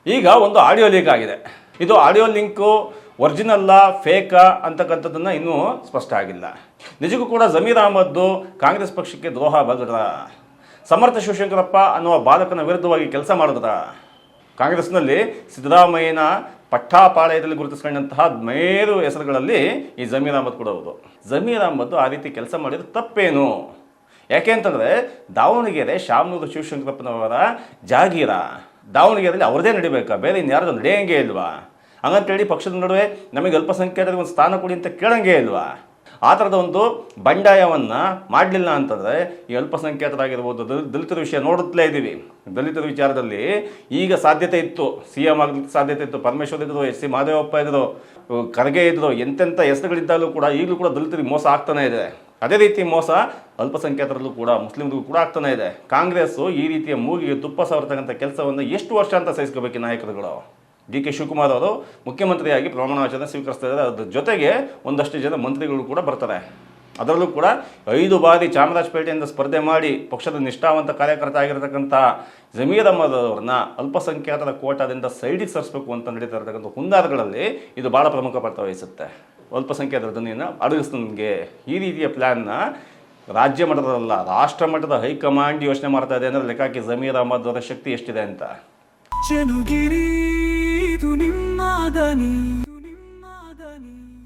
ಈಗ ಒಂದು audio leak ಆಗಿದೆ. ಇದು ಆಡಿಯೋ ಲಿಂಕು ಒರಿಜಿನಲ್ಲಾ ಫೇಕಾ ಅಂತಕ್ಕಂಥದ್ದನ್ನು ಇನ್ನೂ ಸ್ಪಷ್ಟ ಆಗಿಲ್ಲ. ನಿಜಕ್ಕೂ ಕೂಡ ಜಮೀರ್ ಅಹಮದ್ ಕಾಂಗ್ರೆಸ್ ಪಕ್ಷಕ್ಕೆ ದ್ರೋಹ ಬಗೆದ್ರ, ಸಮರ್ಥ ಶಿವಶಂಕರಪ್ಪ ಅನ್ನುವ ಬಾಲಕನ ವಿರುದ್ಧವಾಗಿ ಕೆಲಸ ಮಾಡಿದ್ರ, ಕಾಂಗ್ರೆಸ್ನಲ್ಲಿ ಸಿದ್ದರಾಮಯ್ಯನ ಪಟ್ಟಾಪಾಳಯದಲ್ಲಿ ಗುರುತಿಸ್ಕೊಂಡಂತಹ ಮೇರು ಹೆಸರುಗಳಲ್ಲಿ ಈ ಜಮೀರ್ ಅಹಮದ್ ಕೂಡ ಹೌದು. ಜಮೀರ್ ಅಹಮದ್ ಆ ರೀತಿ ಕೆಲಸ ಮಾಡಿದ್ರೆ ತಪ್ಪೇನು? ಯಾಕೆ ಅಂತಂದರೆ ದಾವಣಗೆರೆ ಶಾಮನೂರು ಶಿವಶಂಕರಪ್ಪನವರ ಜಾಗೀರ, ದಾವಣಗೆರೆಯಲ್ಲಿ ಅವ್ರದೇ ನಡಿಬೇಕಾ, ಬೇರೆ ಇನ್ಯಾರ್ದು ನಡೆಯಂಗೆ ಇಲ್ವಾ? ಹಂಗಂತೇಳಿ ಪಕ್ಷದ ನಡುವೆ ನಮಗೆ ಅಲ್ಪಸಂಖ್ಯಾತರಿಗೆ ಒಂದು ಸ್ಥಾನ ಕೊಡಿ ಅಂತ ಕೇಳಂಗೆ ಇಲ್ವಾ? ಆ ಥರದ ಒಂದು ಬಂಡಾಯವನ್ನು ಮಾಡಲಿಲ್ಲ ಅಂತಂದರೆ ಈ ಅಲ್ಪಸಂಖ್ಯಾತರಾಗಿರ್ಬೋದು, ದಲಿತರ ವಿಷಯ ನೋಡುತ್ತಲೇ ಇದ್ದೀವಿ. ದಲಿತರ ವಿಚಾರದಲ್ಲಿ ಈಗ ಸಾಧ್ಯತೆ ಇತ್ತು, CM ಆಗಲಿಕ್ಕೆ ಸಾಧ್ಯತೆ ಇತ್ತು. ಪರಮೇಶ್ವರ್ ಇದ್ದರು, SC ಮಹದೇವಪ್ಪ ಇದ್ದರು, ಖರ್ಗೆ ಇದ್ದರು, ಎಂತೆಂಥ ಹೆಸರುಗಳಿದ್ದಾಗಲೂ ಕೂಡ ಈಗಲೂ ಕೂಡ ದಲಿತರಿಗೆ ಮೋಸ ಆಗ್ತಾನೆ ಇದೆ. ಅದೇ ರೀತಿ ಮೋಸ ಅಲ್ಪಸಂಖ್ಯಾತರಲ್ಲೂ ಕೂಡ, ಮುಸ್ಲಿಮರಿಗೂ ಕೂಡ ಆಗ್ತಾನೆ ಇದೆ. ಕಾಂಗ್ರೆಸ್ಸು ಈ ರೀತಿಯ ಮೂಗಿಗೆ ತುಪ್ಪ ಸವರ್ತಕ್ಕಂಥ ಕೆಲಸವನ್ನು ಎಷ್ಟು ವರ್ಷ ಅಂತ ಸಹಿಸ್ಕೋಬೇಕು ನಾಯಕರುಗಳು? DK ಶಿವಕುಮಾರ್ ಅವರು ಮುಖ್ಯಮಂತ್ರಿಯಾಗಿ ಪ್ರಮಾಣ ವಚನ ಸ್ವೀಕರಿಸ್ತಾ ಇದ್ದಾರೆ. ಅದ್ರ ಜೊತೆಗೆ ಒಂದಷ್ಟು ಜನ ಮಂತ್ರಿಗಳು ಕೂಡ ಬರ್ತಾರೆ. ಅದರಲ್ಲೂ ಕೂಡ 5 ಬಾರಿ ಚಾಮರಾಜಪೇಟೆಯಿಂದ ಸ್ಪರ್ಧೆ ಮಾಡಿ ಪಕ್ಷದ ನಿಷ್ಠಾವಂತ ಕಾರ್ಯಕರ್ತ ಆಗಿರತಕ್ಕಂಥ ಜಮೀರ್ ಅಹಮದ್ ಅವ್ರನ್ನ ಅಲ್ಪಸಂಖ್ಯಾತರ ಕೋಟಾದಿಂದ ಸೈಡಿಗೆ ಸರಿಸಬೇಕು ಅಂತ ನಡೀತಾ ಇರತಕ್ಕಂಥ ಹುನ್ನಾರಗಳಲ್ಲಿ ಇದು ಭಾಳ ಪ್ರಮುಖ ಪಾತ್ರ ವಹಿಸುತ್ತೆ. ಅಲ್ಪಸಂಖ್ಯಾತರ ಧ್ವನಿಯನ್ನು ಅಡಗಿಸ್ದಂಗೆ ಈ ರೀತಿಯ ಪ್ಲ್ಯಾನ್ನ ರಾಜ್ಯ ಮಟ್ಟದಲ್ಲ, ರಾಷ್ಟ್ರ ಮಟ್ಟದ ಹೈಕಮಾಂಡ್ ಯೋಚನೆ ಮಾಡ್ತಾ ಇದೆ ಅಂದರೆ ಲೆಕ್ಕಾಕಿ ಜಮೀರ್ ಅಹಮದ್ ಅವರ ಶಕ್ತಿ ಎಷ್ಟಿದೆ ಅಂತ. ಚೆನುಗಿರಿ ಇದು ನಿಮ್ಮ ದನಿ.